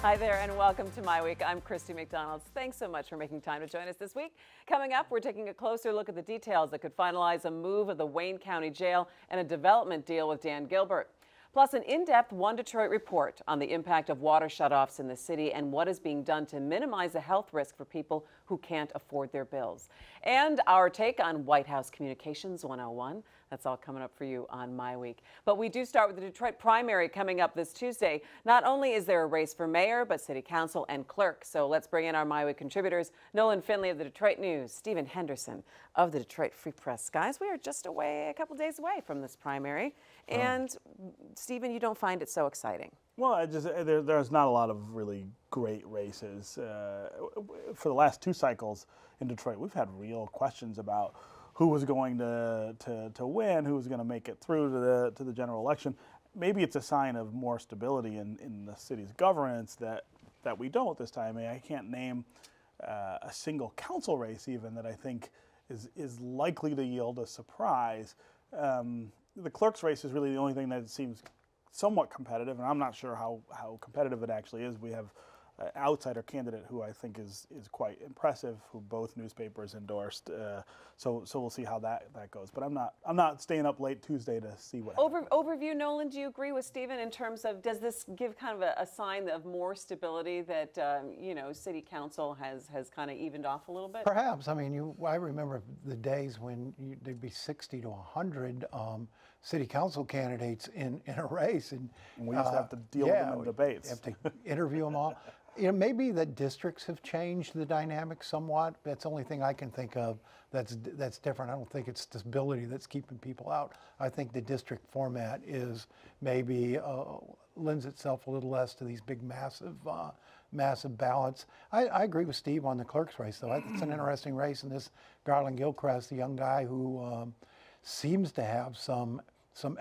Hi there and welcome to MiWeek. I'm Christy McDonald. Thanks so much for making time to join us this week. Coming up, we're taking a closer look at the details that could finalize a move of the Wayne County Jail and a development deal with Dan Gilbert. Plus, an in-depth One Detroit report on the impact of water shutoffs in the city and what is being done to minimize the health risk for people who can't afford their bills. And our take on White House Communications 101. That's all coming up for you on MiWeek. But we do start with the Detroit primary coming up this Tuesday. Not only is there a race for mayor, but city council and clerk. So let's bring in our MiWeek contributors, Nolan Finley of the Detroit News, Stephen Henderson of the Detroit Free Press. Guys, we are just a couple days away from this primary. And Stephen, you don't find it so exciting? Well, there's not a lot of really great races. For the last two cycles in Detroit, we've had real questions about who was going to win, who was going to make it through to the general election. Maybe it's a sign of more stability in the city's governance that we don't this time. I mean, I can't name a single council race even that I think is likely to yield a surprise. The clerk's race is really the only thing that seems somewhat competitive, and I'm not sure how competitive it actually is. We have an outsider candidate who I think is quite impressive, who both newspapers endorsed. So we'll see how that goes. But I'm not staying up late Tuesday to see what happens. Overview, Nolan, do you agree with Stephen in terms of, does this give kind of a sign of more stability that city council has kind of evened off a little bit? Perhaps. I mean, I remember the days when there'd be 60 to 100 city council candidates in a race, and we used to have to deal with them in debates. Have to interview them all. Maybe the districts have changed the dynamic somewhat. That's the only thing I can think of that's different. I don't think it's stability that's keeping people out. I think the district format is maybe lends itself a little less to these big, massive ballots. I agree with Steve on the clerk's race, though. It's an interesting race, and this Garland Gilchrist, the young guy who seems to have some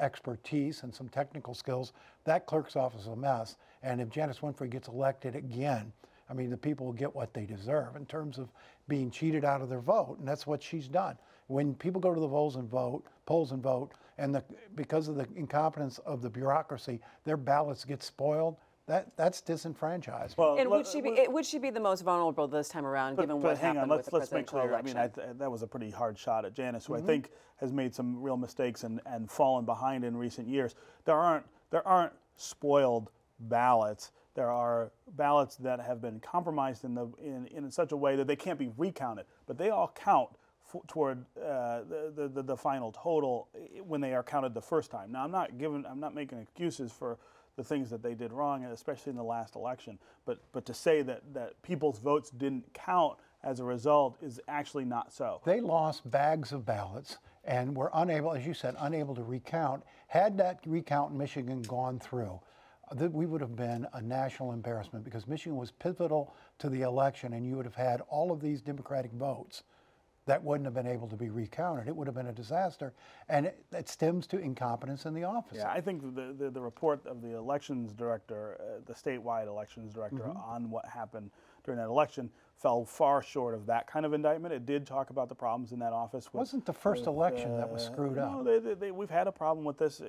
expertise and some technical skills. That clerk's office is a mess. And if Janice Winfrey gets elected again, I mean, the people will get what they deserve in terms of being cheated out of their vote. And that's what she's done. When people go to the polls and vote, and because of the incompetence of the bureaucracy, their ballots get spoiled. That's disenfranchised. Well, and would she be the most vulnerable this time around, given what happened with the presidential election? I mean, that was a pretty hard shot at Janice, who I think has made some real mistakes and fallen behind in recent years. There aren't spoiled ballots. There are ballots that have been compromised in such a way that they can't be recounted, but they all count toward the final total when they are counted the first time. Now, I'm not making excuses for the things that they did wrong, especially in the last election. But to say that people's votes didn't count as a result is actually not so. They lost bags of ballots and were unable, as you said, unable to recount. Had that recount in Michigan gone through, we would have been a national embarrassment, because Michigan was pivotal to the election, and you would have had all of these Democratic votes that wouldn't have been able to be recounted. It would have been a disaster, and it stems to incompetence in the office. Yeah, I think the report of the elections director, the statewide elections director, on what happened during that election fell far short of that kind of indictment. It did talk about the problems in that office. Wasn't the first election that was screwed up? No, we've had a problem with this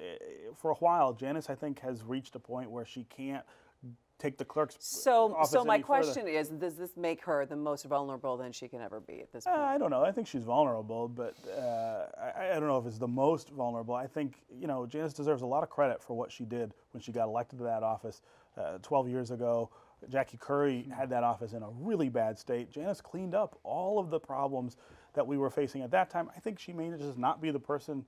for a while. Janice, I think, has reached a point where she can't take the clerk's office So my any question further. is, does this make her the most vulnerable than she can ever be at this point? I don't know. I think she's vulnerable, but I don't know if it's the most vulnerable. I think, Janice deserves a lot of credit for what she did when she got elected to that office 12 years ago. Jackie Curry had that office in a really bad state. Janice cleaned up all of the problems that we were facing at that time. I think she may just not be the person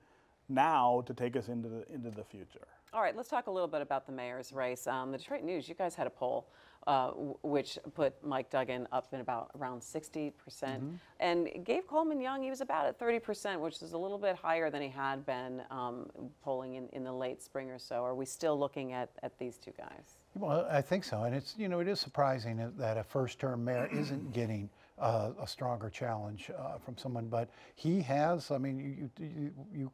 now to take us into the future. All right, let's talk a little bit about the mayor's race. The Detroit News, you guys had a poll which put Mike Duggan up in around 60%, and gave Coleman Young, he was about at 30%, which is a little bit higher than he had been polling in the late spring or so. Are we still looking at these two guys? Well, I think so, and it's it is surprising that a first-term mayor isn't getting a stronger challenge from someone, but he has. I mean, you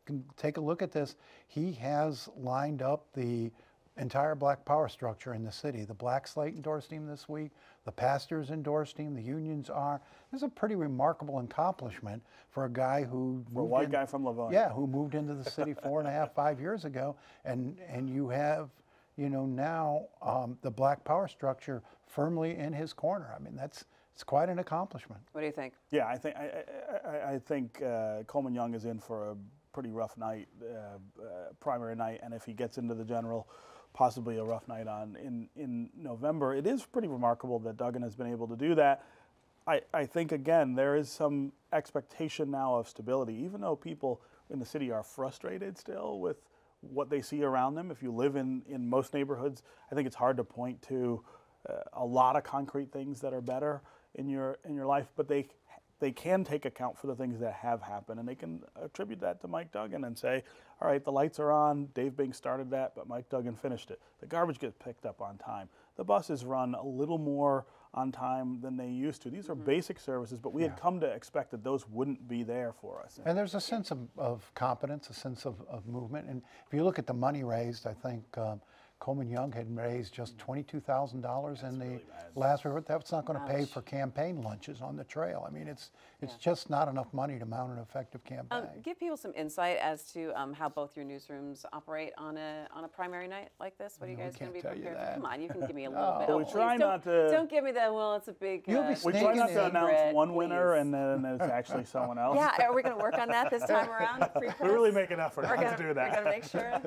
can take a look at this. He has lined up the entire black power structure in the city. The Black Slate endorsed him this week. The pastors endorsed him. The unions are. This is a pretty remarkable accomplishment for a guy who for a white guy from Livonia. Yeah, who moved into the city 4.5, 5 years ago, and you have now the black power structure firmly in his corner. I mean, it's quite an accomplishment. What do you think? Yeah, I think Coleman Young is in for a pretty rough night, primary night, and if he gets into the general, possibly a rough night in November. It is pretty remarkable that Duggan has been able to do that. I think, again, there is some expectation now of stability, even though people in the city are frustrated still with what they see around them. If you live in most neighborhoods, I think it's hard to point to a lot of concrete things that are better in your life, but they can take account for the things that have happened, and they can attribute that to Mike Duggan and say, all right, the lights are on, Dave Bing started that, but Mike Duggan finished it. The garbage gets picked up on time. The buses run a little more on time than they used to. These are basic services, but we had come to expect that those wouldn't be there for us. And there's a sense of competence, a sense of movement. And if you look at the money raised, I think Coleman Young had raised just $22,000 in the last report. That's not going to pay for campaign lunches on the trail. I mean, it's just not enough money to mount an effective campaign. Give people some insight as to how both your newsrooms operate on a primary night like this. What are you guys going to be prepared for? Come on, you can give me a little bit. But we try not to. Don't give me that. Well, it's a big. You'll be We try not to announce one please. winner and then it's actually someone else. Yeah, are we going to work on that this time around? Free press? We really make an effort not to do that. We're going to make sure.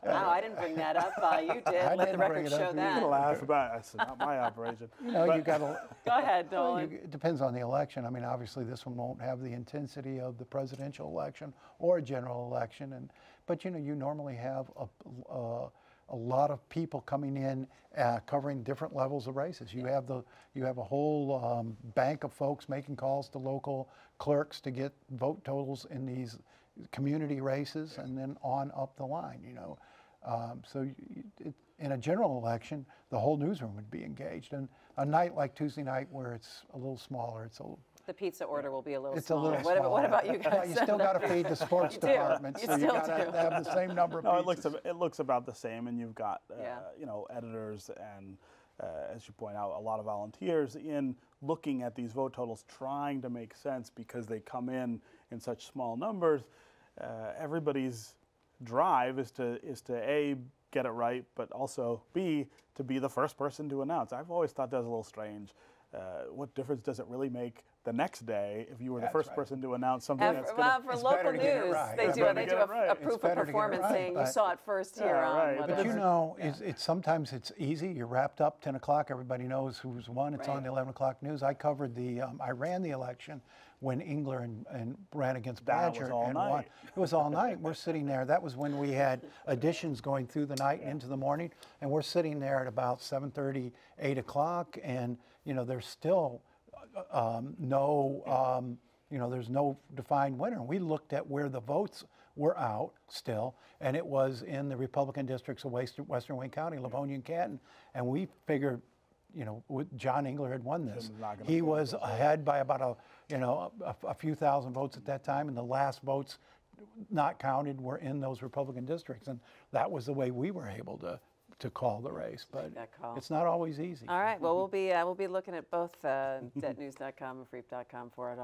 Wow, I didn't bring that up. You did. Let the record show You that. can laugh about it. It's not my operation. You got to. Go ahead, Nolan. It depends on the election. I mean, obviously, this one won't have the intensity of the presidential election or a general election, but you normally have a lot of people coming in covering different levels of races. You have a whole bank of folks making calls to local clerks to get vote totals in these community races, and then on up the line. In a general election, the whole newsroom would be engaged. And a night like Tuesday night, where it's a little smaller, the pizza order will be a little it's smaller. a little smaller. What about you guys? You still got to feed the sports department, so you got to have the same number of pizzas. It looks about the same, and you've got editors and as you point out, a lot of volunteers in looking at these vote totals, trying to make sense because they come in such small numbers. Everybody's drive is to A, get it right, but also B, to be the first person to announce. I've always thought that was a little strange. What difference does it really make the next day if you were the first person to announce something that's going to... For local news, they do a proof of performance saying you saw it first here on whether... But sometimes it's easy. You're wrapped up 10 o'clock. Everybody knows who's won. It's on the 11 o'clock news. I covered I ran the election when Engler and ran against Badger and won. It was all night. We're sitting there. That was when we had additions going through the night and into the morning, and we're sitting there at about 7:30, 8 o'clock, and there's still there's no defined winner. We looked at where the votes were out still, and it was in the Republican districts of Western Wayne County, Livonia and Canton, and we figured, John Engler had won this. He was ahead by about a few thousand votes at that time, and the last votes not counted were in those Republican districts, and that was the way we were able to call the race, but it's not always easy. All right, well, we'll be looking at both detnews.com and freep.com for it all.